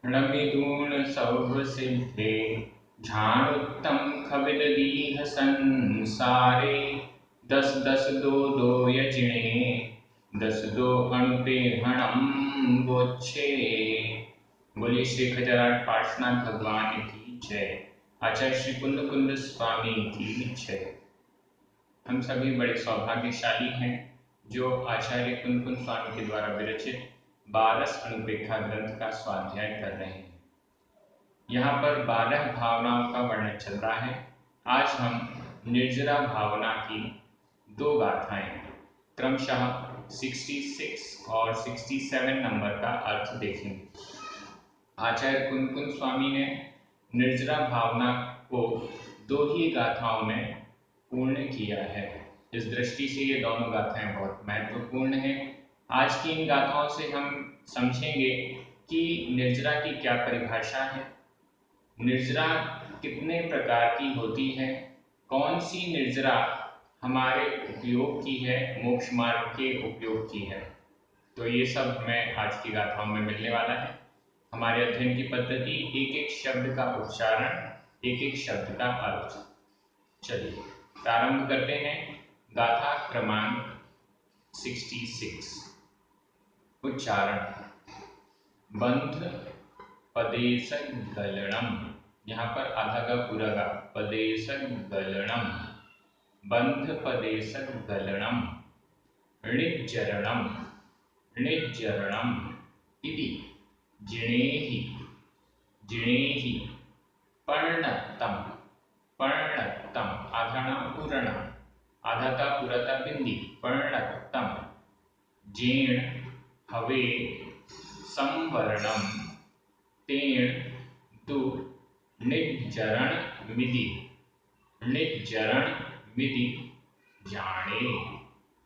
णमिदून सौभ सिद्धे झाणुत्तम खविद दीह संसारे। दस दस दो दो यजिणे दस दो अणुपे हणम गोच्छे। बोलिए श्री खजराट पार्श्वनाथ भगवान की जय। आचार्य श्री कुंद कुंद स्वामी की जय। हम सभी बड़े सौभाग्यशाली हैं जो आचार्य कुंद कुंद स्वामी के द्वारा विरचित 12 अनुपेक्षा ग्रंथ का स्वाध्याय कर रहे हैं। यहाँ पर 12 भावनाओं का वर्णन चल रहा है। आज हम निर्जरा भावना की 2 गाथाएं क्रमशः 66 और 67 नंबर का अर्थ देखेंगे। आचार्य कुंद कुंद स्वामी ने निर्जरा भावना को 2 ही गाथाओं में पूर्ण किया है। इस दृष्टि से ये दोनों गाथाएं बहुत महत्वपूर्ण हैं। आज की इन गाथाओं से हम समझेंगे कि निर्जरा की क्या परिभाषा है, निर्जरा कितने प्रकार की होती है, कौन सी निर्जरा हमारे उपयोग की है, मोक्ष मार्ग के उपयोग की है। तो ये सब हमें आज की गाथाओं में मिलने वाला है। हमारे अध्ययन की पद्धति एक एक शब्द का उच्चारण, एक एक शब्द का अर्थ। चलिए प्रारंभ करते हैं। गाथा क्रमांक 66। उच्चारण। बंध पदेश गलणम। यहाँ पर आधा का पूरा गा। पदेश गलणम, बंध पदेश गलणम, ऋणिज्जरणम, ऋणिज्जरणम इति जिणेहि, जिणेहि, पर्णत्तम, पर्णत्तम आधा ना पूर्ण, आधा का पूरा बिंदी, पर्णत्तम, जीर्ण हवे संवरणम, तेण तु निज्जरण मिदि, निज्जरण मिदि जाने,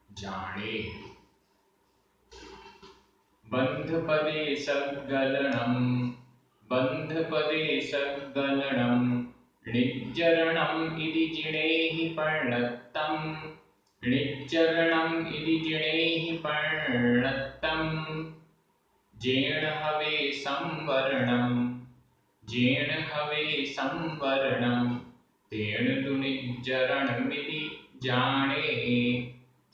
जाने। बंधपदे सगलणम, बंधपदे सगलणम, ऋणिज्जरणम इति जिणेहि पर्णत्तम, ऋणिज्जरणम इति जिणेहि पर्णत्तम, जेण हवे संवरणम, जेण हवे संवरणम, तेण तु निज्जरणमिति जाने,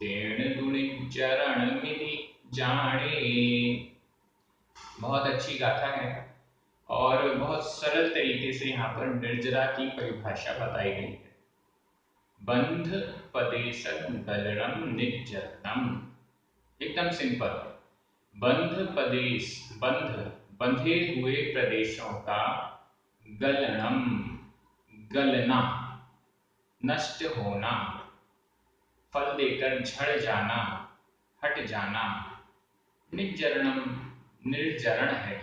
तेण तु निज्जरणमिति जाने। बहुत अच्छी गाथा है और बहुत सरल तरीके से यहाँ पर निर्जरा की परिभाषा बताई गई है। बंध पदेश गलणम निज्जरणम, एकदम सिंपल। बंध पदेश, बंध बंधे हुए प्रदेशों का, गलणम गलना, नष्ट होना, फल देकर झड़ जाना, हट जाना। निज्जरणम निर्जरण है,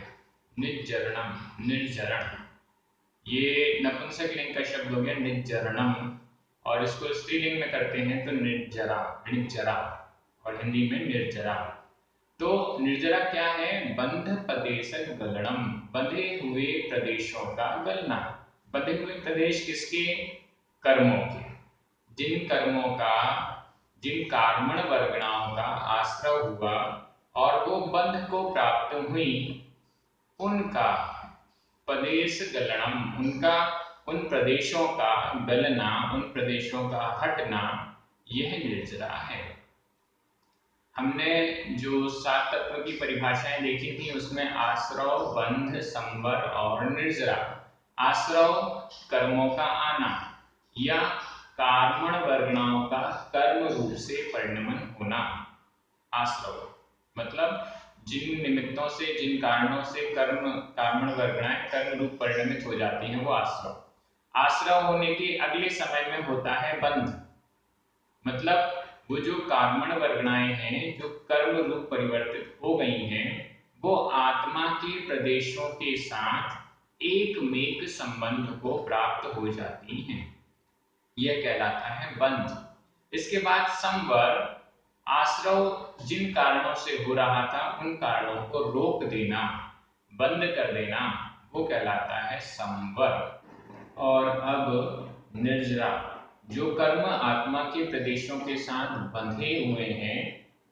निज्जरणम निर्जरण, ये नपुंसकलिंग का शब्द हो गया निज्जरणम, और इसको स्त्रीलिंग में करते हैं तो निर्जरा, निर्जरा, और हिंदी में निर्जरा। तो निर्जरा क्या है? बंध पदेश गलणम, बंधे हुए प्रदेशों का गलना। बंधे हुए प्रदेश किसके? कर्मों के। जिन कर्मों का, जिन कर्मण वर्गणाओं का आश्रय हुआ और वो बंध को प्राप्त हुई, उनका प्रदेश गलणम, उनका उन प्रदेशों का गलना, उन प्रदेशों का हटना, यह निर्जरा है। हमने जो 7 तत्व की परिभाषाएं देखी थी उसमें आश्रव, बंध, संवर और निर्जरा। आश्रव कर्मों का आना या कर्मण वर्गणाओं का कर्म रूप से परिणमन होना। आश्रव मतलब जिन निमित्तों से, जिन कारणों से कर्मण वर्गणाएं कर्म रूप परिणमित हो जाती हैं वो आश्रव। आश्रव होने के अगले समय में होता है बंध, मतलब वो जो कर्मण वर्गणाएं हैं जो कर्म रूप परिवर्तित हो गई हैं, वो आत्मा के प्रदेशों के साथ एकमेक संबंध को प्राप्त हो जाती हैं, यह कहलाता है बंध। इसके बाद संवर, आश्रव जिन कारणों से हो रहा था उन कारणों को रोक देना, बंद कर देना, वो कहलाता है संवर। और अब निर्जरा, जो कर्म आत्मा के प्रदेशों के साथ बंधे हुए हैं,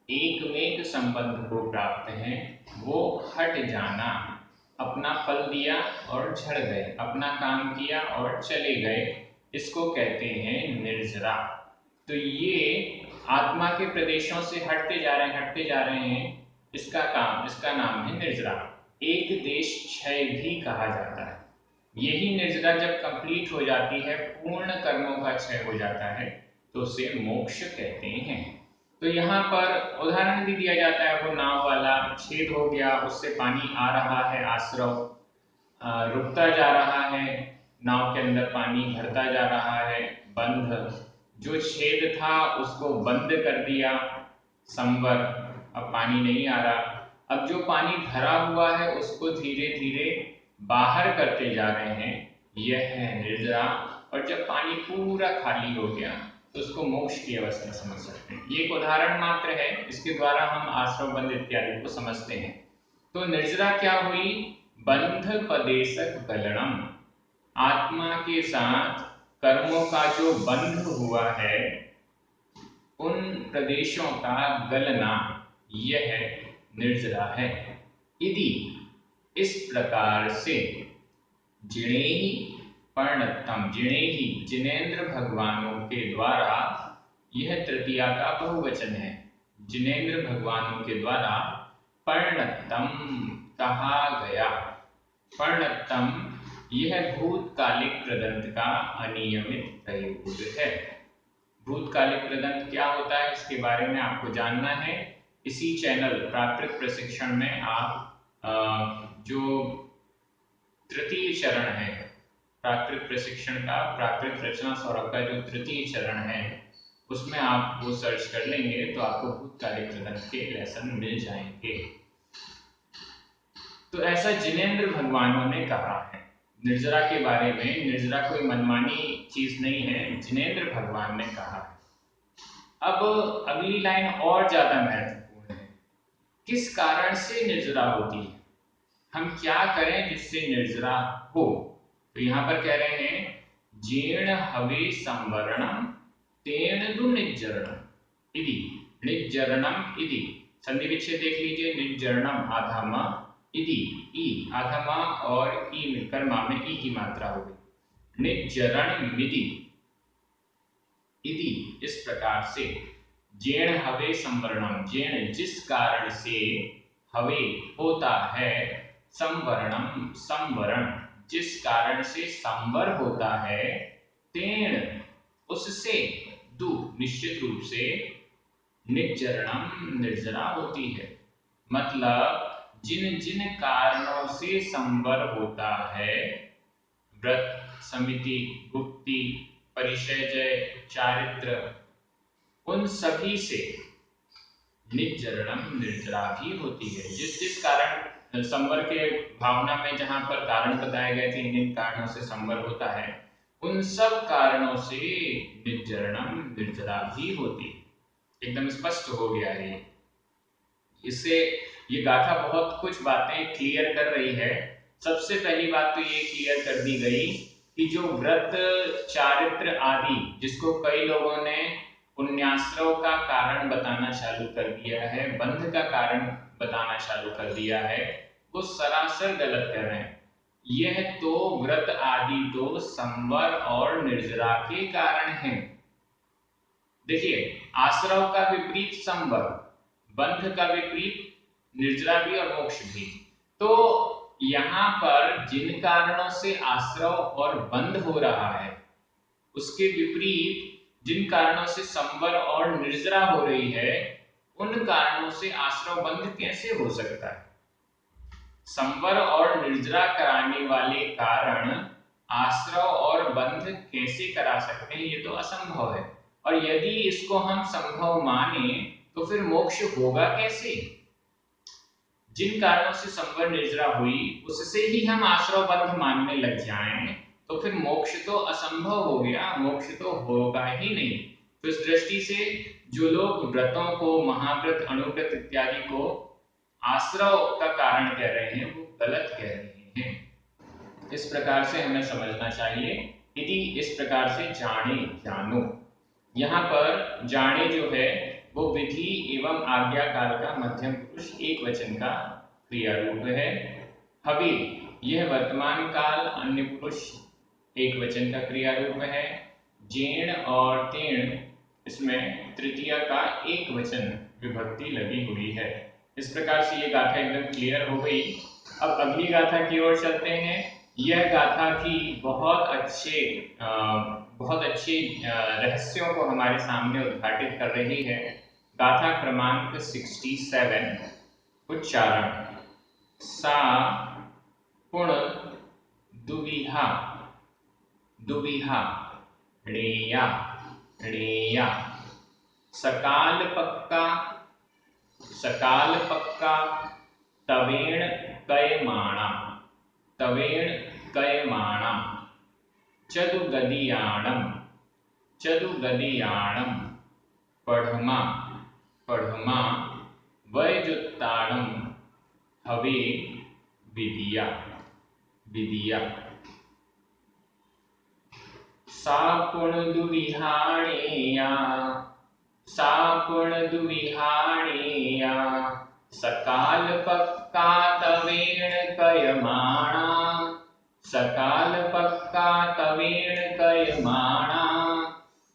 एकमेक संबंध को प्राप्त हैं, वो हट जाना। अपना फल दिया और झड़ गए, अपना काम किया और चले गए, इसको कहते हैं निर्जरा। तो ये आत्मा के प्रदेशों से हटते जा रहे हैं, इसका नाम है निर्जरा। एक देश क्षय भी कहा जाता है। यही निर्जरा जब कंप्लीट हो जाती है, पूर्ण कर्मों का क्षय हो जाता है, तो उसे मोक्ष कहते हैं। तो यहाँ पर उदाहरण भी दिया जाता है, वो नाव वाला, छेद हो गया, उससे पानी आ रहा है, आश्रव रुकता जा रहा है, नाव के अंदर पानी भरता जा रहा है, बंध जो छेद था उसको बंद कर दिया, संवर, अब पानी नहीं आ रहा। अब जो पानी भरा हुआ है उसको धीरे धीरे बाहर करते जा रहे हैं, यह है निर्जरा। और जब पानी पूरा खाली हो गया तो उसको मोक्ष की अवस्था समझ सकते हैं। ये एक उदाहरण मात्र है, इसके द्वारा हम आश्रव बंध इत्यादि को समझते हैं। तो निर्जरा क्या हुई? बंध पदेशक गलनम, आत्मा के साथ कर्मों का जो बंध हुआ है, उन प्रदेशों का गलना, यह निर्जरा है। यदि इस प्रकार से जिणेहि पर्णतम, जिणेहि जिनेन्द्र भगवानों के द्वारा, यह तृतीया का बहुवचन है, जिनेन्द्र भगवानों के द्वारा पर्णतम कहा गया। पर्णतम यह भूतकालिक कृदंत का अनियमित प्रयोग है। भूतकालिक कृदंत क्या होता है, इसके बारे में आपको जानना है। इसी चैनल प्राकृत प्रशिक्षण में आप जो तृतीय चरण है प्राकृत प्रशिक्षण का, प्राकृत रचना सौरभ का जो तृतीय चरण है, उसमें आप वो सर्च कर लेंगे तो आपको भूतकालिक कृदंत के लेसन मिल जाएंगे। तो ऐसा जिनेन्द्र भगवानों ने कहा है निर्जरा के बारे में। निर्जरा कोई मनमानी चीज नहीं है, जिनेन्द्र भगवान ने कहा है। अब अगली लाइन और ज्यादा महत्वपूर्ण है, किस कारण से निर्जरा होती है, हम क्या करें जिससे निर्जरा हो। तो यहाँ पर कह रहे हैं जीर्ण हवे संवरणम तेन दु निर्जरणम इति, निर्जरणम इति संधि विच्छेद देख लीजिए, निर्जरणम आधा मा, इति ई आधा मा और ई मिलकर मा में ई की मात्रा हो गई, निर्जरण मिति इति। इस प्रकार से जेण हवे संवरणम, जेण जिस कारण से, हवे होता है, संवरणम संवरण जिस कारण से संवर होता है, तेण उससे, दु निश्चित रूप से, निर्जरणम निर्जरा होती है। मतलब जिन जिन कारणों से संवर होता है, व्रत, समिति, गुप्ति, परिचय, चारित्र, उन सभी से निर्जरणम निर्जरा भी होती है। जिस जिस कारण संवर के भावना में जहां पर कारण बताए गए थे, इन कारणों से संवर होता है, उन सब कारणों से निर्जरणम निर्जरा भी होती है। एकदम स्पष्ट हो गया है। इससे ये गाथा बहुत कुछ बातें क्लियर कर रही है। सबसे पहली बात तो ये क्लियर कर दी गई कि जो व्रत, चारित्र आदि, जिसको कई लोगों ने पुण्याश्रव का कारण बताना चालू कर दिया है, बंध का कारण बताना चालू कर दिया है, वो सरासर गलत कर रहे हैं। यह तो व्रत आदि तो संवर और निर्जरा के कारण है। देखिए, आश्रव का विपरीत संवर, बंध का विपरीत निर्जरा भी और मोक्ष भी। तो यहाँ पर जिन कारणों से आश्रव और बंध हो रहा है, उसके विपरीत जिन कारणों से संवर और निर्जरा हो रही है, उन कारणों से आश्रव बंध कैसे हो सकता है? संवर और निर्जरा कराने वाले कारण आश्रव और बंध कैसे करा सकते हैं? ये तो असंभव है। और यदि इसको हम संभव माने तो फिर मोक्ष होगा कैसे? जिन कारणों से संवर निर्जरा हुई, उससे ही हम आश्रव बंध मानने लग जाएं, तो फिर मोक्ष तो असंभव हो गया, मोक्ष तो होगा ही नहीं। तो इस दृष्टि से जो लोग व्रतों को, महाव्रत, अनुव्रत इत्यादि को आश्रव का कारण कह रहे हैं, वो गलत कह रहे हैं। इस प्रकार से हमें समझना चाहिए। यदि इस प्रकार से जाने जानो, यहाँ पर जाने जो है वो विधि एवं आज्ञाकार का मध्यम पुरुष एक वचन का क्रिया रूप है। हवे यह वर्तमान काल अन्य पुरुष एक वचन का क्रिया रूप है। जेण और तेण इसमें तृतीया का एक वचन विभक्ति लगी हुई है। इस प्रकार से ये गाथा एकदम क्लियर हो गई। अब अगली गाथा की ओर चलते हैं। यह गाथा भी बहुत अच्छे रहस्यों को हमारे सामने उद्घाटित कर रही है। गाथा क्रमांक 67 उच्चारण। सा पुण दुविहा दुविहा णेया णेया सकाल पक्का तवेण कयमाणा चदुगदीयाणम पढ़मा वैजुत्ताणम हवे विधिया सा पुण दुविहाणेया सकाल पक्का तवेण कयमाणा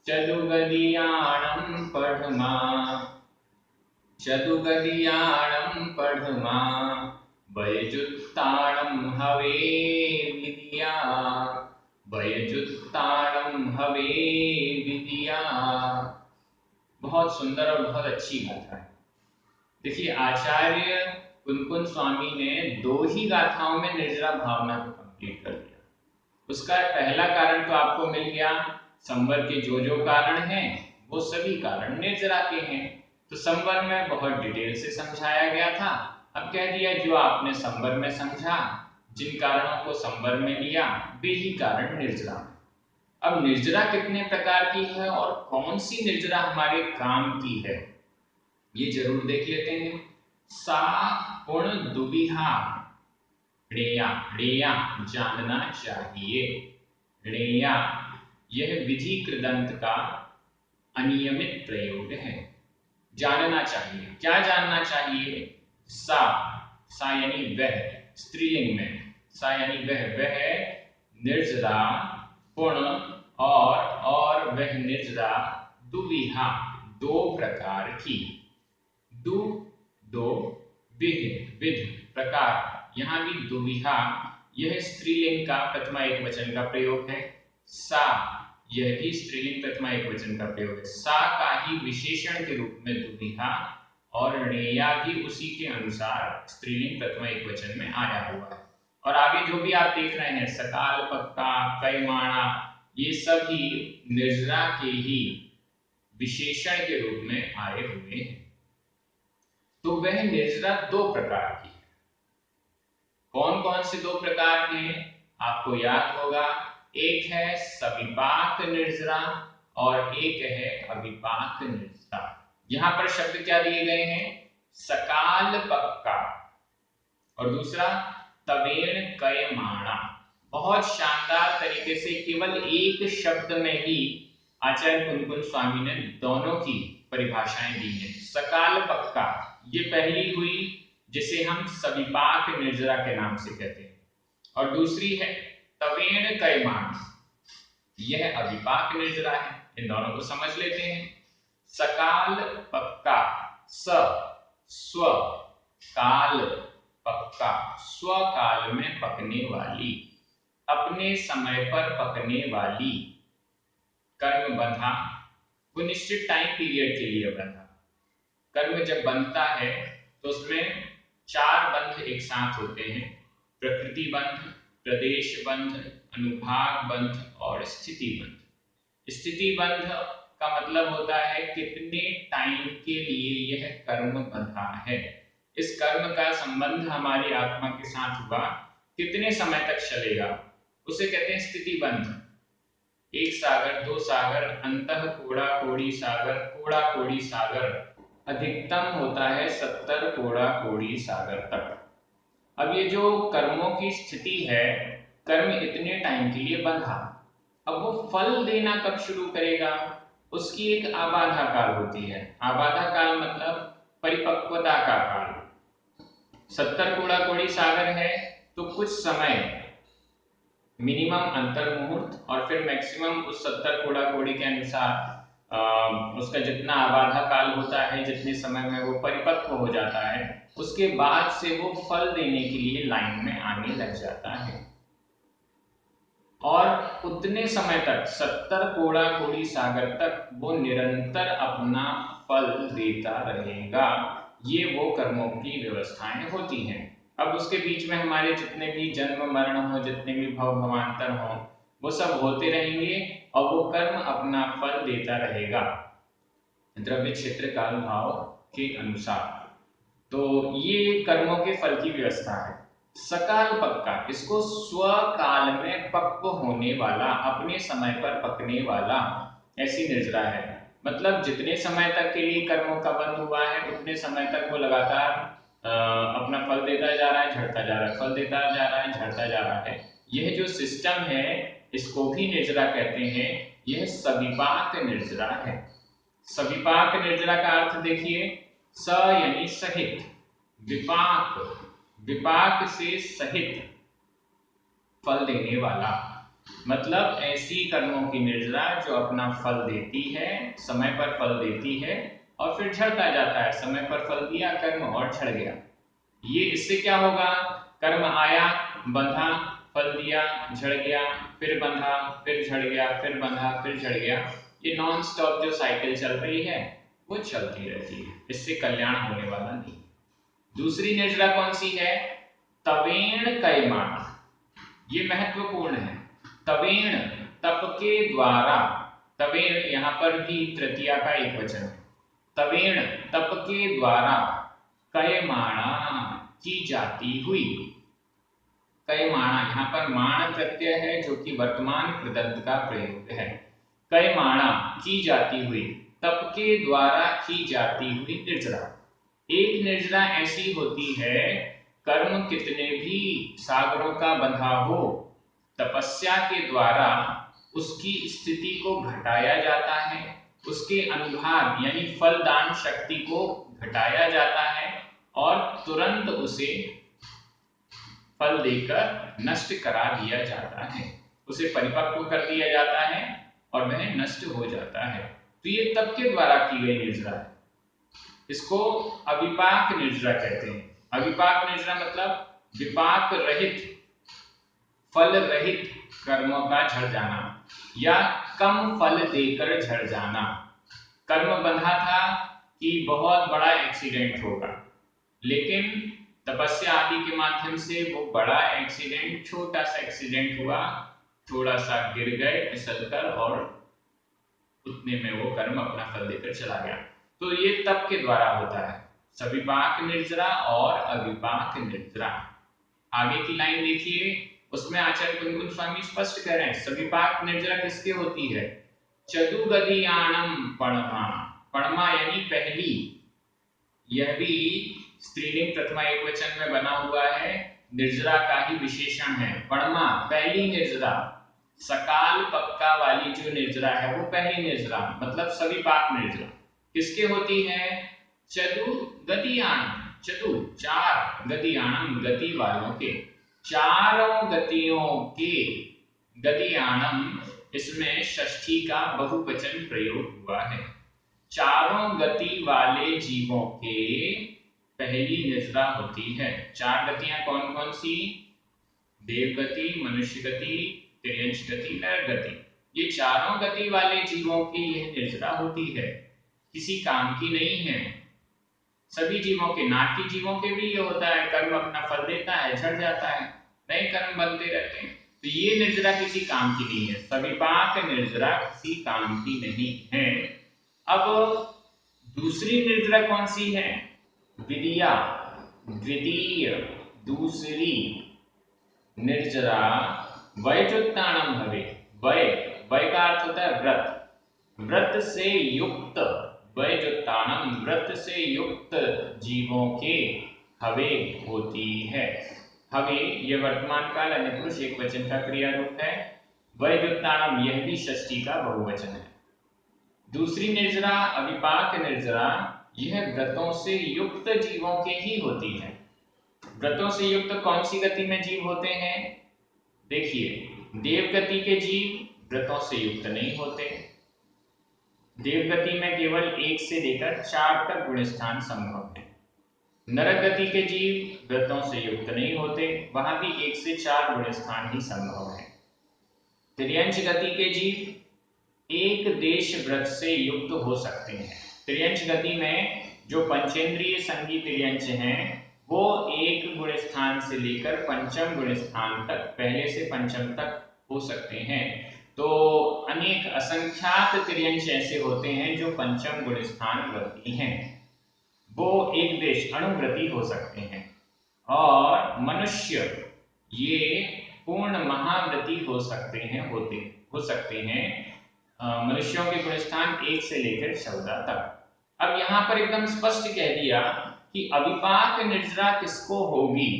चदुगदीयाणं पढ़मा वयजुत्ताणं हवे विधिया। बहुत सुंदर और बहुत अच्छी गाथा है। देखिए, आचार्य कुनकुन स्वामी ने 2 ही गाथाओं में निर्जरा भावना को कंप्लीट कर दिया। उसका पहला कारण तो आपको मिल गया। संवर के जो कारण हैं वो सभी कारण निर्जरा के हैं। तो संवर में बहुत डिटेल से समझाया गया था। अब कह दिया जो आपने संवर में समझा, जिन कारणों को संवर में लिया, वे ही कारण निर्जरा। अब निर्जरा कितने प्रकार की है और कौन सी निर्जरा हमारे काम की है, ये जरूर देख लेते हैं। सा पुण दुविहा णेया जानना चाहिए। णेया यह विधि कृदंत का अनियमित प्रयोग है। जानना चाहिए, क्या जानना चाहिए? सा यानी वह, स्त्रीलिंग में सा यानी वह निर्जरा पुण और वह निर्जरा दुविहा 2 प्रकार की। दो विध प्रकार, यहाँ भी दुविहा यह स्त्रीलिंग का प्रथमा एक वचन का प्रयोग है। सा यह भी स्त्रीलिंग प्रथमा एक वचन का प्रयोग है। सा का ही विशेषण के रूप में दुविहा और णेया भी उसी के अनुसार स्त्रीलिंग प्रथमा एक वचन में आया हुआ है। और आगे जो भी आप देख रहे हैं, सकाल पक्का कयमाणा, ये सभी निर्जरा के ही विशेषण के रूप में आए हुए हैं। तो वह निर्जरा 2 प्रकार की है। कौन कौन से 2 प्रकार के हैं आपको याद होगा? एक है सविपाक निर्जरा और एक है अविपाक निर्जरा। यहां पर शब्द क्या दिए गए हैं? सकाल पक्का और दूसरा तवेण कयमाणा। बहुत शानदार तरीके से केवल एक शब्द में ही आचार्य कुनकुन स्वामी ने दोनों की परिभाषाएं दी हैं। सकाल पक्का ये पहली हुई, जिसे हम सविपाक निर्जरा के नाम से कहते हैं, और दूसरी है तवेण कयमाणा, यह अविपाक निर्जरा है। इन दोनों को समझ लेते हैं। सकाल पक्का, स्व काल पक्का, स्वकाल में पकने वाली, अपने समय पर पकने वाली। कर्म बंधा, वो निश्चित टाइम पीरियड के लिए बंधा। कर्म जब बनता है तो उसमें 4 बंध एक साथ होते हैं: प्रकृति बंध, प्रदेश बंध, अनुभाग बंध और स्थिति बंध। स्थिति बंध का मतलब होता है कितने टाइम के लिए यह कर्म बंधा है। इस कर्म का संबंध हमारी आत्मा के साथ हुआ, कितने समय तक चलेगा, उसे कहते हैं स्थिति बंध। 1 सागर, 2 सागर, अंतः कोड़ा कोड़ी सागर, कोड़ा कोड़ी सागर, अधिकतम होता है 70 कोड़ा कोड़ी सागर तक। अब ये जो कर्मों की स्थिति है, कर्म इतने टाइम के लिए बंधा, अब वो फल देना कब शुरू करेगा, उसकी एक आबाधा काल होती है। आबाधा काल मतलब परिपक्वता का काल। 70 कोड़ा कोड़ी सागर है तो कुछ समय मिनिमम अंतर मुहूर्त और फिर मैक्सिमम उस 70 कोड़ा कोड़ी के अनुसार उसका जितना आबाधा काल होता है, जितने समय में वो परिपक्व हो जाता है, उसके बाद से वो फल देने के लिए लाइन में आने लग जाता है और उतने समय तक 70 कोड़ा कोड़ी सागर तक वो निरंतर अपना फल देता रहेगा। ये वो कर्मों की व्यवस्थाएं होती हैं। अब उसके बीच में हमारे जितने भी जन्म मरण हो, जितने भी भव भवांतर हो, वो सब होते रहेंगे और वो कर्म अपना फल देता रहेगा द्रव्य क्षेत्र काल भाव के अनुसार। तो ये कर्मों के फल की व्यवस्था है। सकाल पक्का, इसको स्वकाल में पक्व होने वाला, अपने समय पर पकने वाला ऐसी निर्जरा है। मतलब जितने समय तक के लिए कर्मों का बंध हुआ है उतने समय तक वो लगातार अपना फल देता जा रहा है, झड़ता जा रहा है, फल देता जा रहा है, झड़ता जा रहा है। यह जो सिस्टम है इसको भी निर्जरा कहते हैं। यह सविपाक निर्जरा है। सविपाक निर्जरा का अर्थ देखिए, स यानी सहित, विपाक, विपाक से सहित फल देने वाला। मतलब ऐसी कर्मों की निर्जरा जो अपना फल देती है, समय पर फल देती है और फिर झड़ता जाता है। समय पर फल दिया कर्म और झड़ गया। ये इससे क्या होगा, कर्म आया, बंधा, फल दिया, झड़ गया, फिर बंधा, फिर झड़ गया, फिर बंधा, फिर झड़ गया। ये नॉन स्टॉप जो साइकिल चल रही है वो चलती रहती है। इससे कल्याण होने वाला नहीं। दूसरी निर्जरा कौन सी है, तवेण कयमाण। ये महत्वपूर्ण है। तवेण, तप के द्वारा। तवेण यहाँ पर भी तृतीया का एक वचन है। तवेण, तप के द्वारा, कयमाणा, की जाती हुई। कयमाणा, यहाँ पर माण प्रत्यय है जो कि वर्तमान कृदंत का प्रयोग है। कयमाणा, की जाती हुई, तप के द्वारा की जाती हुई निर्जरा। एक निर्जरा ऐसी होती है, कर्म कितने भी सागरों का बंधा हो, तपस्या के द्वारा उसकी स्थिति को घटाया जाता है, उसके अनुभाग यानी फलदान शक्ति को घटाया जाता है और तुरंत उसे फल देकर नष्ट करा दिया जाता है, उसे परिपक्व कर दिया जाता है और वह नष्ट हो जाता है। तो ये तप के द्वारा की गई निर्जरा है। इसको अविपाक निर्जरा कहते हैं। अविपाक निर्जरा मतलब विपाक रहित, फल रहित कर्मों का झड़ जाना या कम फल देकर झड़ जाना। कर्म बंधा था कि बहुत बड़ा एक्सीडेंट होगा, लेकिन तपस्या आदि के माध्यम से वो बड़ा एक्सीडेंट छोटा सा एक्सीडेंट हुआ, थोड़ा सा गिर गए फिसलकर और उतने में वो कर्म अपना फल देकर चला गया। तो ये तप के द्वारा होता है, सविपाक निर्जरा और अविपाक निर्जरा। आगे की लाइन देखिए, उसमें आचार्य गुनगुन स्वामी स्पष्ट कह रहे हैं सविपाक निर्जरा किसके होती है, चतुगदीयाणम पणमा। पणमा यानी पहली, यह भी स्त्रीलिंग प्रथमा एकवचन में बना हुआ है, निर्जरा का ही विशेषण है। पणमा पहली निर्जरा, सकाल पक्का वाली जो निर्जरा है वो पहली निर्जरा, मतलब सविपाक निर्जरा किसके होती है, चतु गतियाण, चतु चार, गतियाणम गति वालों के, चारों गतियों के, गतियाणम इसमें षष्ठी का बहुवचन प्रयोग हुआ है। चारों गति वाले जीवों के पहली निर्जरा होती है। चार गतियां कौन कौन सी, देव गति, मनुष्य गति, तिर्यंश गति, नर गति। ये चारों गति वाले जीवों की यह निर्जरा होती है, किसी काम की नहीं है। सभी जीवों के, नाटकी जीवों के भी ये होता है, कर्म अपना फल देता है, झड़ जाता है, नए कर्म बनते रहते हैं। तो ये निर्जरा किसी काम की नहीं है, सविपाक निर्जरा किसी काम की नहीं है। अब दूसरी निर्जरा कौन सी है, विदिया, द्वितीय, दूसरी निर्जरा वैजुत्ताणम भवे। वय, वय का अर्थ होता है व्रत, व्रत से युक्त, वैजुत्ताणम व्रत से युक्त जीवों के हवे होती है। हवे ये वर्तमान काल अन्यपुरुष एक वचन का क्रिया रूप है। वैजुत्ताणम यह भी षष्ठी का बहुवचन है। दूसरी निर्जरा अविपाक निर्जरा, यह व्रतों से युक्त जीवों के ही होती है। व्रतों से युक्त कौन सी गति में जीव होते हैं? देखिए, देव गति के जीव व्रतों से युक्त नहीं होते। देव गति में केवल 1 से लेकर 4 तक गुण स्थान संभव है। नरक गति के जीव व्रतों से युक्त नहीं होते, वहां भी 1 से 4 गुण स्थान ही संभव है। त्रियंच गति के जीव एक देश व्रत से युक्त हो सकते हैं। त्रियंच गति में जो पंचेंद्रिय संगी त्रियंच हैं, वो 1 गुण स्थान से लेकर पंचम गुण स्थान तक, पहले से पंचम तक हो सकते हैं। तो अनेक असंख्यात त्रियंच ऐसे होते हैं जो पंचम गुण स्थान व्रती हैं, वो एक देश अणुव्रती हो सकते हैं। और मनुष्य ये पूर्ण महाव्रती हो सकते हैं। मनुष्यों के गुण स्थान 1 से लेकर 14 तक। अब यहाँ पर एकदम स्पष्ट कह दिया कि अविपाक निर्जरा किसको होगी?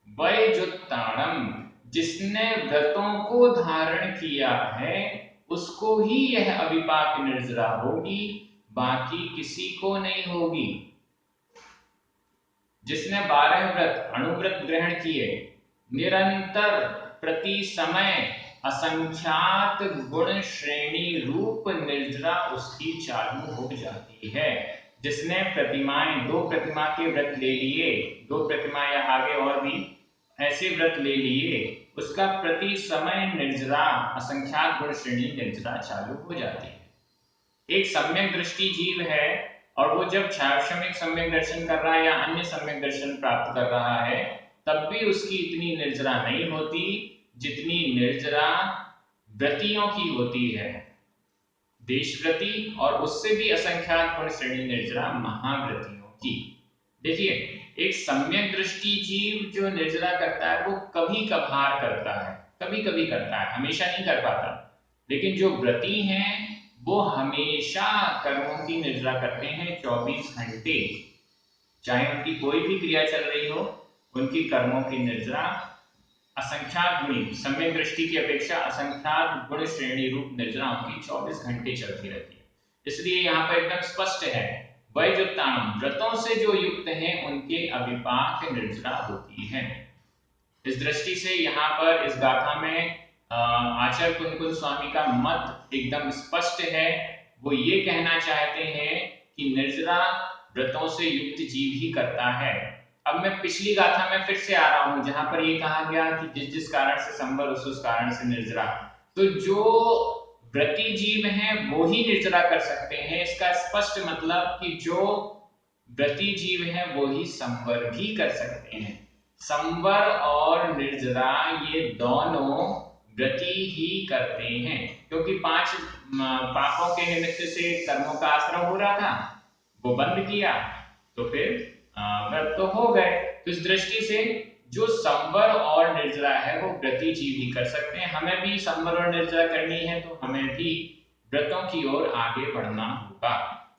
वैजुत्ताणम, जिसने व्रतों को धारण किया है उसको ही यह अविपाक निर्जरा होगी, बाकी किसी को नहीं होगी। जिसने 12 व्रत अणुव्रत ग्रहण किए, निरंतर प्रति समय असंख्यात गुण श्रेणी रूप निर्जरा उसकी चालू हो जाती है। जिसने प्रतिमाएं 2 प्रतिमा के व्रत ले लिए, 2 प्रतिमा या आगे और भी ऐसे व्रत ले लिए, उसका प्रति समय निर्जरा असंख्यात गुण श्रेणी निर्जरा चालू हो जाती है। एक सम्यक दृष्टि जीव है और वो जब छायाश्रमिक सम्यक दर्शन कर रहा है या अन्य सम्यक दर्शन प्राप्त कर रहा है, तब भी उसकी इतनी निर्जरा नहीं होती जितनी निर्जरा व्रतियों की होती है, देशव्रती और उससे भी असंख्यात गुण श्रेणी निर्जरा महाव्रतियों की। देखिए, एक सम्यक दृष्टि जीव जो निर्जरा करता है वो कभी कभार करता है, कभी कभी करता है, हमेशा नहीं कर पाता। लेकिन जो व्रती हैं वो हमेशा कर्मों की निर्जरा करते हैं 24 घंटे, चाहे उनकी कोई भी क्रिया चल रही हो, उनकी कर्मों की निर्जरा असंख्यात गुणी, सम्यक दृष्टि की अपेक्षा असंख्यात गुण श्रेणी रूप निर्जरा उनकी 24 घंटे चलती रहती है। इसलिए यहाँ पर एकदम स्पष्ट है, वैजुत्ताणम, व्रतों से जो युक्त हैं उनके अविपाक निर्जरा होती है। इस दृष्टि से यहाँ पर इस गाथा में आचार्य कुंकुल स्वामी का मत एकदम स्पष्ट है। वो ये कहना चाहते हैं कि निर्जरा व्रतों से युक्त जीव ही करता है। अब मैं पिछली गाथा में फिर से आ रहा हूं जहां पर ये कहा गया कि जिस जिस कारण से संवर उस कारण से निर्जरा, तो जो व्रती जीव हैं वो ही निर्जरा कर सकते हैं। इसका स्पष्ट मतलब कि जो व्रती जीव हैं वो ही संवर भी कर सकते हैं। संवर और निर्जरा ये दोनों व्रती ही करते हैं, क्योंकि 5 पापों के निमित्त से कर्मों का आश्रम हो रहा था, वो बंद किया तो फिर व्रत तो हो गए। तो इस दृष्टि से जो संवर और निर्जरा है वो व्रती जीव ही कर सकते हैं। हमें भी संवर और निर्जरा करनी है तो हमें भी व्रतों की ओर आगे बढ़ना होगा,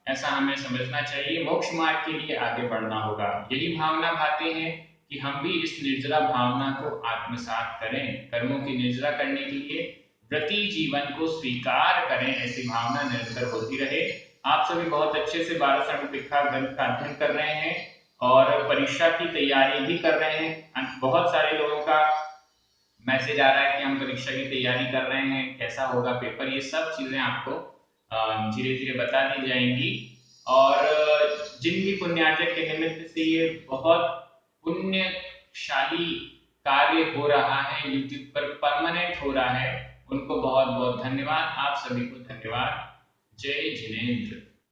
ऐसा हमें समझना चाहिए। मोक्ष मार्ग के लिए आगे बढ़ना होगा। यही भावना भाते हैं कि हम भी इस निर्जरा भावना को आत्मसात करें, कर्मों की निर्जरा करने के लिए व्रती जीवन को स्वीकार करें, ऐसी भावना निरंतर होती रहे। आप सभी बहुत अच्छे से 12 स्वर्णपिखा ग्रंथ का अध्ययन कर रहे हैं और परीक्षा की तैयारी भी कर रहे हैं। बहुत सारे लोगों का मैसेज आ रहा है कि हम परीक्षा की तैयारी कर रहे हैं, कैसा होगा पेपर, ये सब चीजें आपको धीरे धीरे बता दी जाएंगी। और जिन भी पुण्यार्जक के निमित्त से ये बहुत पुण्यशाली कार्य हो रहा है, YouTube पर परमानेंट हो रहा है, उनको बहुत बहुत धन्यवाद। आप सभी को धन्यवाद। जय जिनेंद्र।